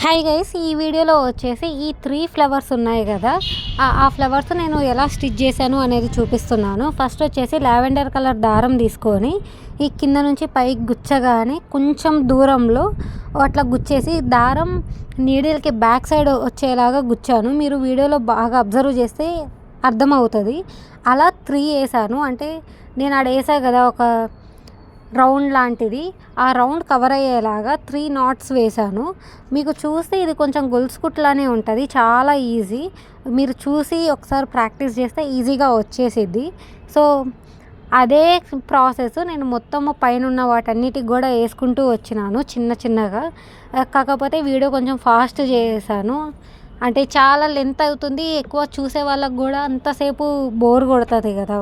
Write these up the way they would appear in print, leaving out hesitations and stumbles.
Hi guys, ఈ వీడియోలో వచ్చేసి ఈ 3 ఫ్లవర్స్ ఉన్నాయి కదా, ఆ ఫ్లవర్స్ నేను ఎలా స్టిచ్ చేశాను అనేది చూపిస్తున్నాను. ఫస్ట్ వచ్చేసి లావెండర్ కలర్ దారం తీసుకొని ఈ కింద నుంచి పైకి గుచ్చగానే కొంచెం దూరంలో అట్లా గుచ్చేసి దారం నీడిల్కి బ్యాక్ సైడ్ వచ్చేలాగా గుచ్చాను. మీరు వీడియోలో బాగా అబ్జర్వ్ చేస్తే అర్థమవుతుంది. అలా 3 వేసాను. అంటే నేను ఆడ వేసా కదా ఒక రౌండ్ లాంటిది, ఆ రౌండ్ కవర్ అయ్యేలాగా 3 నాట్స్ వేశాను. మీకు చూస్తే ఇది కొంచెం గొలుసు కుట్లానే ఉంటుంది, చాలా ఈజీ. మీరు చూసి ఒకసారి ప్రాక్టీస్ చేస్తే ఈజీగా వచ్చేసిద్ది. సో అదే ప్రాసెస్ నేను మొత్తము పైన ఉన్న వాటన్నిటికి కూడా వేసుకుంటూ వచ్చినాను చిన్న చిన్నగా. కాకపోతే వీడియో కొంచెం ఫాస్ట్ చేశాను, అంటే చాలా లెంత్ అవుతుంది, ఎక్కువ చూసే వాళ్ళకు కూడా అంతసేపు బోర్ కొడుతుంది కదా,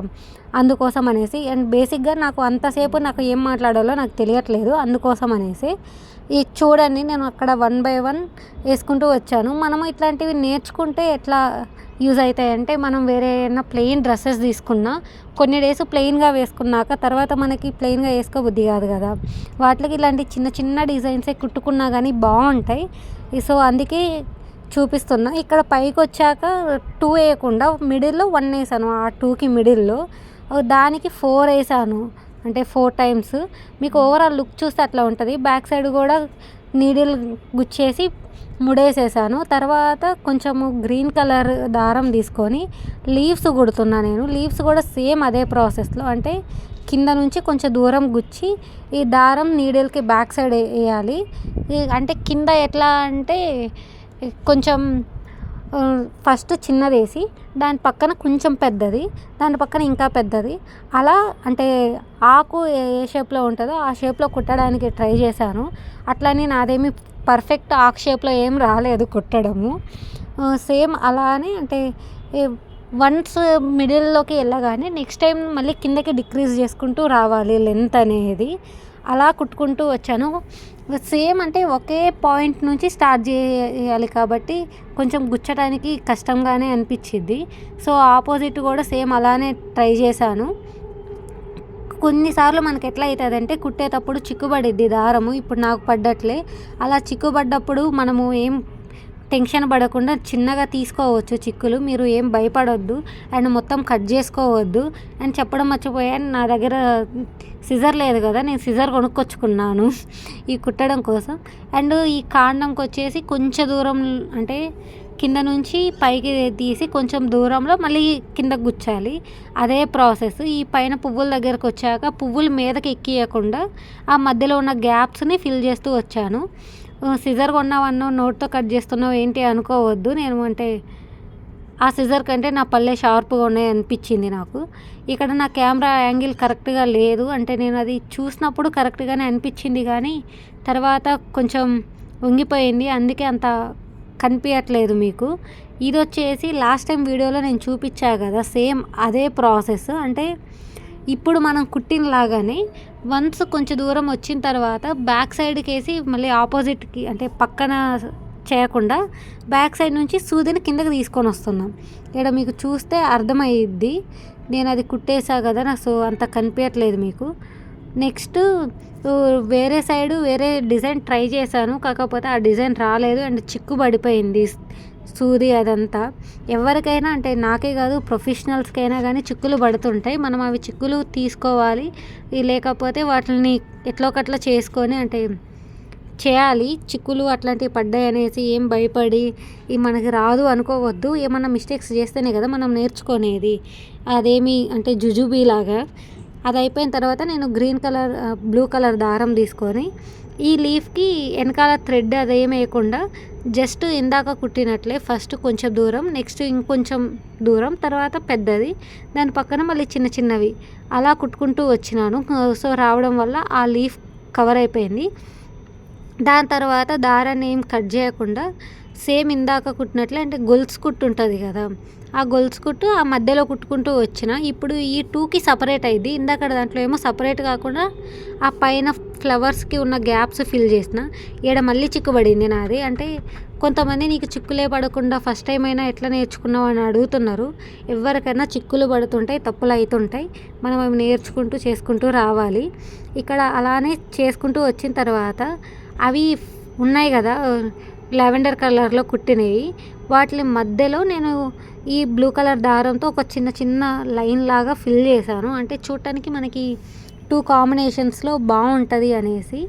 అందుకోసం అనేసి. అండ్ బేసిక్గా నాకు ఏం మాట్లాడాలో నాకు తెలియట్లేదు, అందుకోసం అనేసి. ఇది చూడండి, నేను అక్కడ 1 by 1 వేసుకుంటూ వచ్చాను. మనము ఇట్లాంటివి నేర్చుకుంటే ఎట్లా యూజ్ అవుతాయంటే, మనం వేరే ఏమైనా ప్లెయిన్ డ్రెస్సెస్ తీసుకున్నా కొన్ని డేస్ ప్లెయిన్గా వేసుకున్నాక తర్వాత మనకి ప్లెయిన్గా వేసుకోబుద్ధి కాదు కదా, వాటికి ఇలాంటి చిన్న చిన్న డిజైన్సే కుట్టుకున్నా కానీ బాగుంటాయి. సో అందుకే చూపిస్తున్నా. ఇక్కడ పైకి వచ్చాక 2 వేయకుండా మిడిల్లో 1 వేసాను. ఆ 2కి మిడిల్లో దానికి 4 వేసాను, అంటే 4 టైమ్స్. మీకు ఓవరాల్ లుక్ చూస్తే అట్లా ఉంటుంది. బ్యాక్ సైడ్ కూడా నీడిల్ గుచ్చేసి ముడేసేసాను. తర్వాత కొంచెము గ్రీన్ కలర్ దారం తీసుకొని లీవ్స్ కుడుతున్నా నేను. లీవ్స్ కూడా సేమ్ అదే ప్రాసెస్లో, అంటే కింద నుంచి కొంచెం దూరం గుచ్చి ఈ దారం నీడిల్కి బ్యాక్ సైడ్ వేయాలి. అంటే కింద ఎట్లా అంటే కొంచెం ఫస్ట్ చిన్నది వేసి దాని పక్కన కొంచెం పెద్దది, దాని పక్కన ఇంకా పెద్దది, అలా అంటే ఆకు ఏ షేప్లో ఉంటుందో ఆ షేప్లో కుట్టడానికి ట్రై చేశాను. అట్లని నాదేమి పర్ఫెక్ట్ ఆకు షేప్లో ఏం రాలేదు కుట్టడము. సేమ్ అలానే అంటే వన్స్ మిడిల్లోకి వెళ్ళగానే నెక్స్ట్ టైం మళ్ళీ కిందకి డిక్రీజ్ చేసుకుంటూ రావాలి లెంత్ అనేది. అలా కుట్టుకుంటూ వచ్చాను. సేమ్ అంటే ఒకే పాయింట్ నుంచి స్టార్ట్ చేయాలి కాబట్టి కొంచెం గుచ్చడానికి కష్టంగానే అనిపించింది. సో ఆపోజిట్ కూడా సేమ్ అలానే ట్రై చేశాను. కొన్నిసార్లు మనకి ఎట్లా అవుతుంది అంటే కుట్టేటప్పుడు చిక్కుబడిద్ది దారము. ఇప్పుడు నాకు పడ్డట్లే. అలా చిక్కుబడ్డప్పుడు మనము ఏం టెన్షన్ పడకుండా చిన్నగా తీసుకోవచ్చు చిక్కులు. మీరు ఏం భయపడొద్దు అండ్ మొత్తం కట్ చేసుకోవద్దు. అండ్ చెప్పడం మర్చిపోయాను, నా దగ్గర సిజర్ లేదు కదా, నేను సిజర్ కొనుక్కొచ్చుకున్నాను ఈ కుట్టడం కోసం. అండ్ ఈ కాండంకి వచ్చేసి కొంచెం దూరం, అంటే కింద నుంచి పైకి తీసి కొంచెం దూరంలో మళ్ళీ కిందకు గుచ్చాలి. అదే ప్రాసెస్. ఈ పైన పువ్వుల దగ్గరకు వచ్చాక పువ్వులు మీదకి ఎక్కియకుండా ఆ మధ్యలో ఉన్న గ్యాప్స్ని ఫిల్ చేస్తూ వచ్చాను. సిజర్ కొన్నావన్నో నోట్తో కట్ చేస్తున్నావు ఏంటి అనుకోవద్దు. నేను అంటే ఆ సిజర్ కంటే నా పళ్ళే షార్ప్గా ఉన్నాయి అనిపించింది నాకు. ఇక్కడ నా కెమెరా యాంగిల్ కరెక్ట్గా లేదు, అంటే నేను అది చూసినప్పుడు కరెక్ట్గానే అనిపించింది కానీ తర్వాత కొంచెం వంగిపోయింది, అందుకే అంత కనిపించట్లేదు మీకు. ఇది వచ్చేసి లాస్ట్ టైం వీడియోలో నేను చూపించా కదా, సేమ్ అదే ప్రాసెస్. అంటే ఇప్పుడు మనం కుట్టిన లాగానే వన్స్ కొంచెం దూరం వచ్చిన తర్వాత బ్యాక్ సైడ్కి వేసి మళ్ళీ ఆపోజిట్కి, అంటే పక్కన చేయకుండా బ్యాక్ సైడ్ నుంచి సూదిని కిందకి తీసుకొని వస్తున్నాం. ఇక్కడ మీకు చూస్తే అర్థమయ్యిద్ది, నేను అది కుట్టేసా కదా నాకు, సో అంత కనిపించట్లేదు మీకు. నెక్స్ట్ వేరే సైడు వేరే డిజైన్ ట్రై చేశాను, కాకపోతే ఆ డిజైన్ రాలేదు అండ్ చిక్కు పడిపోయింది సూది అదంతా. ఎవరికైనా అంటే నాకే కాదు ప్రొఫెషనల్స్కైనా కానీ చిక్కులు పడుతుంటాయి. మనం అవి చిక్కులు తీసుకోవాలి, లేకపోతే వాటిని ఎట్లా ఒకట్లా చేసుకొని అంటే చేయాలి. చిక్కులు అట్లాంటివి పడ్డాయి అనేసి ఏం భయపడి మనకి రాదు అనుకోవద్దు. ఏమన్నా మిస్టేక్స్ చేస్తేనే కదా మనం నేర్చుకునేది. అదేమి అంటే జుజుబీలాగా. అది అయిపోయిన తర్వాత నేను గ్రీన్ కలర్ బ్లూ కలర్ దారం తీసుకొని ఈ లీఫ్కి వెనకాల థ్రెడ్ అదేం వేయకుండా జస్ట్ ఇందాక కుట్టినట్లే ఫస్ట్ కొంచెం దూరం, నెక్స్ట్ ఇంకొంచెం దూరం, తర్వాత పెద్దది, దాని పక్కన మళ్ళీ చిన్న చిన్నవి అలా కుట్టుకుంటూ వచ్చినాను. సో రావడం వల్ల ఆ లీఫ్ కవర్ అయిపోయింది. దాని తర్వాత దారాన్ని ఏం కట్ చేయకుండా సేమ్ ఇందాక కుట్టినట్లే, అంటే గొలుసు కుట్టు ఉంటుంది కదా, ఆ గొలుసు కుట్టు ఆ మధ్యలో కుట్టుకుంటూ వచ్చిన. ఇప్పుడు ఈ 2కి సపరేట్ అయింది. ఇందాక దాంట్లో ఏమో సపరేట్ కాకుండా ఆ పైన ఫ్లవర్స్కి ఉన్న గ్యాప్స్ ఫిల్ చేసిన. ఈడ మళ్ళీ చిక్కుబడింది నాది. అంటే కొంతమంది నీకు చిక్కులే పడకుండా ఫస్ట్ టైం అయినా ఎట్లా నేర్చుకున్నావు అని అడుగుతున్నారు. ఎవరికైనా చిక్కులు పడుతుంటాయి, తప్పులు అవుతుంటాయి, మనం అవి నేర్చుకుంటూ చేసుకుంటూ రావాలి. ఇక్కడ అలానే చేసుకుంటూ వచ్చిన తర్వాత అవి ఉన్నాయి కదా లావెండర్ కలర్లో కుట్టినవి. వాటి మధ్యలో నేను ఈ బ్లూ కలర్ దారంతో ఒక చిన్న చిన్న లైన్ లాగా ఫిల్ చేశాను. అంటే చూడటానికి మనకి 2 కాంబినేషన్స్లో బాగుంటుంది అనేసి.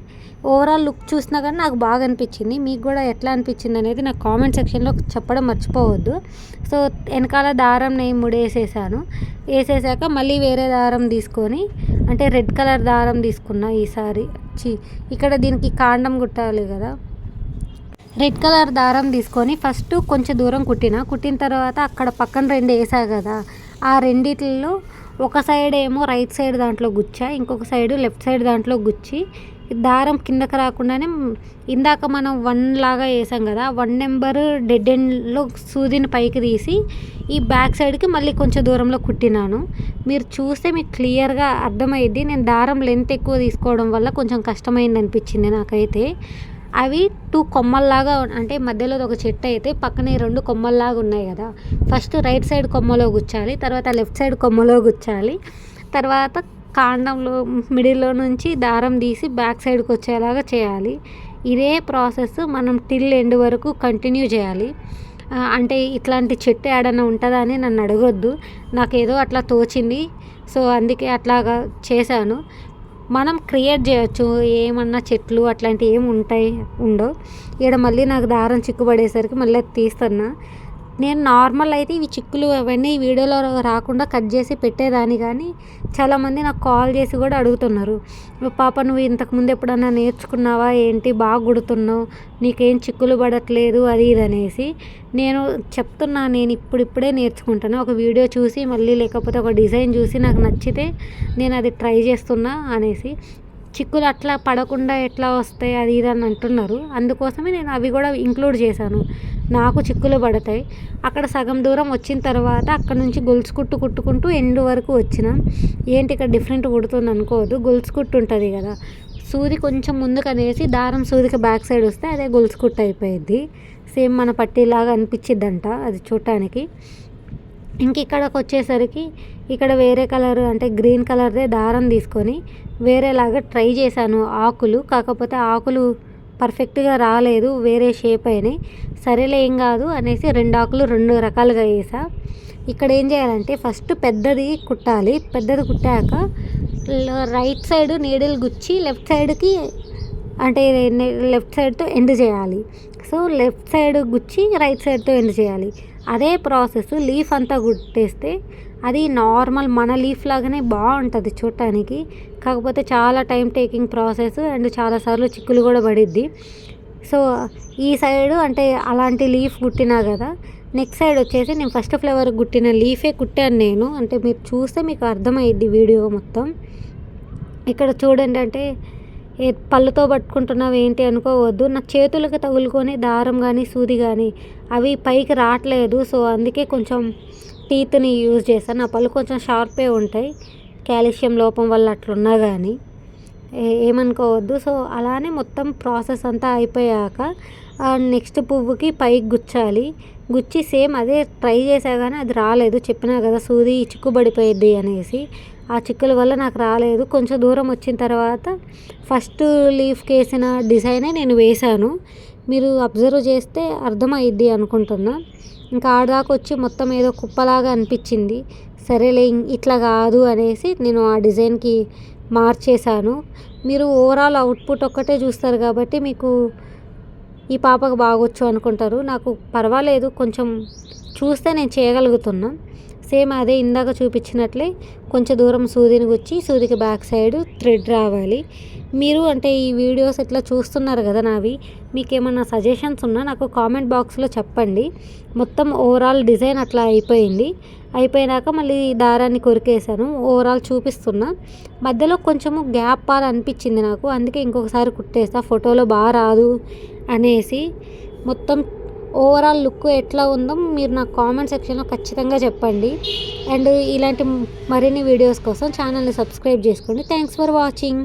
ఓవరాల్ లుక్ చూసినా కానీ నాకు బాగా అనిపించింది. మీకు కూడా ఎట్లా అనిపించింది అనేది నాకు కామెంట్ సెక్షన్లో చెప్పడం మర్చిపోవద్దు. సో వెనకాల దారం నేను ముడేసేసాను. వేసేసాక మళ్ళీ వేరే దారం తీసుకొని, అంటే రెడ్ కలర్ దారం తీసుకున్నా ఈసారి. ఇక్కడ దీనికి కాండం కుట్టాలి కదా, రెడ్ కలర్ దారం తీసుకొని ఫస్ట్ కొంచెం దూరం కుట్టిన తర్వాత అక్కడ పక్కన 2 వేసా కదా, ఆ రెండిట్లో ఒక సైడ్ ఏమో రైట్ సైడ్ దాంట్లో గుచ్చా, ఇంకొక సైడ్ లెఫ్ట్ సైడ్ దాంట్లో గుచ్చి దారం కిందకి రాకుండానే ఇందాక మనం 1 లాగా వేసాం కదా, 1 నెంబర్ డెడ్ ఎండ్లో సూదిని పైకి తీసి ఈ బ్యాక్ సైడ్కి మళ్ళీ కొంచెం దూరంలో కుట్టినాను. మీరు చూస్తే మీకు క్లియర్గా అర్థమైద్ది. నేను దారం లెంత్ ఎక్కువ తీసుకోవడం వల్ల కొంచెం కష్టమైంది అనిపించింది నాకైతే. అవి 2 కొమ్మల్లాగా, అంటే మధ్యలో ఒక చెట్టు అయితే పక్కనే 2 కొమ్మల్లాగా ఉన్నాయి కదా, ఫస్ట్ రైట్ సైడ్ కొమ్మలో గుచ్చాలి, తర్వాత లెఫ్ట్ సైడ్ కొమ్మలో గుచ్చాలి, తర్వాత కాండంలో మిడిల్లో నుంచి దారం తీసి బ్యాక్ సైడ్కి వచ్చేలాగా చేయాలి. ఇదే ప్రాసెస్ మనం టిల్ ఎండ్ వరకు కంటిన్యూ చేయాలి. అంటే ఇట్లాంటి చెట్టు ఏడన్నా ఉంటుందా అని నన్ను అడగొద్దు, నాకేదో అట్లా తోచింది, సో అందుకే అట్లాగా చేశాను. మనం క్రియేట్ చేయొచ్చు ఏమన్నా చెట్లు అట్లాంటివి ఏమి ఉండవు. ఇక్కడ మళ్ళీ నాకు దారం చిక్కుపడేసరికి మళ్ళీ తీస్తున్నా. నేను నార్మల్ అయితే ఇవి చిక్కులు అవన్నీ వీడియోలో రాకుండా కట్ చేసి పెట్టేదాన్ని, కానీ చాలామంది నాకు కాల్ చేసి కూడా అడుగుతున్నారు, పాప నువ్వు ఇంతకుముందు ఎప్పుడన్నా నేర్చుకున్నావా ఏంటి, బాగా కుడుతున్నావు, నీకేం చిక్కులు పడట్లేదు అది ఇది అనేసి. నేను చెప్తున్నా, నేను ఇప్పుడిప్పుడే నేర్చుకుంటాను. ఒక వీడియో చూసి మళ్ళీ లేకపోతే ఒక డిజైన్ చూసి నాకు నచ్చితే నేను అది ట్రై చేస్తున్నా అనేసి. చిక్కులు అట్లా పడకుండా ఎట్లా వస్తాయి అది ఇది అని అంటున్నారు, అందుకోసమే నేను అవి కూడా ఇంక్లూడ్ చేశాను. నాకు చిక్కులు పడతాయి. అక్కడ సగం దూరం వచ్చిన తర్వాత అక్కడ నుంచి గొలుసు కుట్టు కుట్టుకుంటూ ఎండ్ వరకు వచ్చిన. ఏంటి ఇక్కడ డిఫరెంట్ కుడుతుంది అనుకోవద్దు, గొలుసు కుట్టు ఉంటుంది కదా, సూది కొంచెం ముందుకు అనేసి దారం సూదికి బ్యాక్ సైడ్ వస్తే అదే గొలుసు కుట్టు అయిపోయింది. సేమ్ మన పట్టీలాగా అనిపించిద్దంట అది చూడటానికి. ఇంక ఇక్కడికి వచ్చేసరికి ఇక్కడ వేరే కలర్, అంటే గ్రీన్ కలర్దే దారం తీసుకొని వేరేలాగా ట్రై చేశాను ఆకులు. కాకపోతే ఆకులు పర్ఫెక్ట్గా రాలేదు, వేరే షేప్ అయినాయి. సరేలే ఏం కాదు అనేసి 2 ఆకులు 2 రకాలుగా వేసా. ఇక్కడ ఏం చేయాలంటే ఫస్ట్ పెద్దది కుట్టాలి. పెద్దది కుట్టాక రైట్ సైడ్ నీడిల్ గుచ్చి లెఫ్ట్ సైడ్కి, అంటే లెఫ్ట్ సైడ్తో ఎండ్ చేయాలి. సో లెఫ్ట్ సైడ్ గుచ్చి రైట్ సైడ్తో ఎండ్ చేయాలి. అదే ప్రాసెస్ లీఫ్ అంతా కుట్టేస్తే అది నార్మల్ మన లీఫ్ లాగానే బాగుంటుంది చూడటానికి. కాకపోతే చాలా టైం టేకింగ్ ప్రాసెస్ అండ్ చాలాసార్లు చిక్కులు కూడా పడిద్ది. సో ఈ సైడ్ అంటే అలాంటి లీఫ్ కుట్టినా కదా, నెక్స్ట్ సైడ్ వచ్చేసి నేను ఫస్ట్ ఫ్లవర్ కుట్టిన లీఫే కుట్టాను నేను. అంటే మీరు చూస్తే మీకు అర్థమైద్ది వీడియో మొత్తం. ఇక్కడ చూడండి, అంటే పళ్ళుతో పట్టుకుంటున్నావు ఏంటి అనుకోవద్దు, నా చేతులకు తగులుకొని దారం కానీ సూది కానీ అవి పైకి రావట్లేదు. సో అందుకే కొంచెం టీత్ని యూజ్ చేశాను. నా పళ్ళు కొంచెం షార్పే ఉంటాయి, కాల్షియం లోపం వల్ల అట్లున్నా కానీ ఏమనుకోవద్దు. సో అలానే మొత్తం ప్రాసెస్ అంతా అయిపోయాక నెక్స్ట్ పువ్వుకి పైకి గుచ్చాలి. గుచ్చి సేమ్ అదే ట్రై చేసా కానీ అది రాలేదు. చెప్పినా కదా సూది చిక్కుబడిపోయిద్ది అనేసి, ఆ చిక్కుల వల్ల నాకు రాలేదు. కొంచెం దూరం వచ్చిన తర్వాత ఫస్ట్ లీఫ్కి వేసిన డిజైనే నేను వేశాను. మీరు అబ్జర్వ్ చేస్తే అర్థమైద్ది అనుకుంటున్నా. ఇంకా ఆడదాకా వచ్చి మొత్తం ఏదో కుప్పలాగా అనిపించింది. సరేలే ఇట్లా కాదు అనేసి నేను ఆ డిజైన్కి మార్చేశాను. మీరు ఓవరాల్ అవుట్పుట్ ఒక్కటే చూస్తారు కాబట్టి మీకు ఈ పాపకు బాగొచ్చు అనుకుంటారు. నాకు పర్వాలేదు, కొంచెం చూస్తే నేను చేయగలుగుతున్నా. సేమ్ అదే ఇందాక చూపించినట్లే కొంచెం దూరం సూదిని గుచ్చి సూదికి బ్యాక్ సైడ్ థ్రెడ్ రావాలి. మీరు అంటే ఈ వీడియోస్ ఇట్లా చూస్తున్నారు కదా నావి, మీకు ఏమన్నా సజెషన్స్ ఉన్నా నాకు కామెంట్ బాక్స్లో చెప్పండి. మొత్తం ఓవరాల్ డిజైన్ అట్లా అయిపోయినాక మళ్ళీ దారాన్ని కొరికేసాను. ఓవరాల్ చూపిస్తున్నా. మధ్యలో కొంచెము గ్యాప్ అనిపించింది నాకు, అందుకే ఇంకొకసారి కుట్టేస్తా, ఫోటోలో బాగా రాదు అనేసి. మొత్తం ఓవరాల్ లుక్ ఎట్లా ఉందో మీరు నాకు కామెంట్ సెక్షన్లో ఖచ్చితంగా చెప్పండి. అండ్ ఇలాంటి మరిన్ని వీడియోస్ కోసం ఛానల్ని సబ్స్క్రైబ్ చేసుకోండి. Thanks for watching.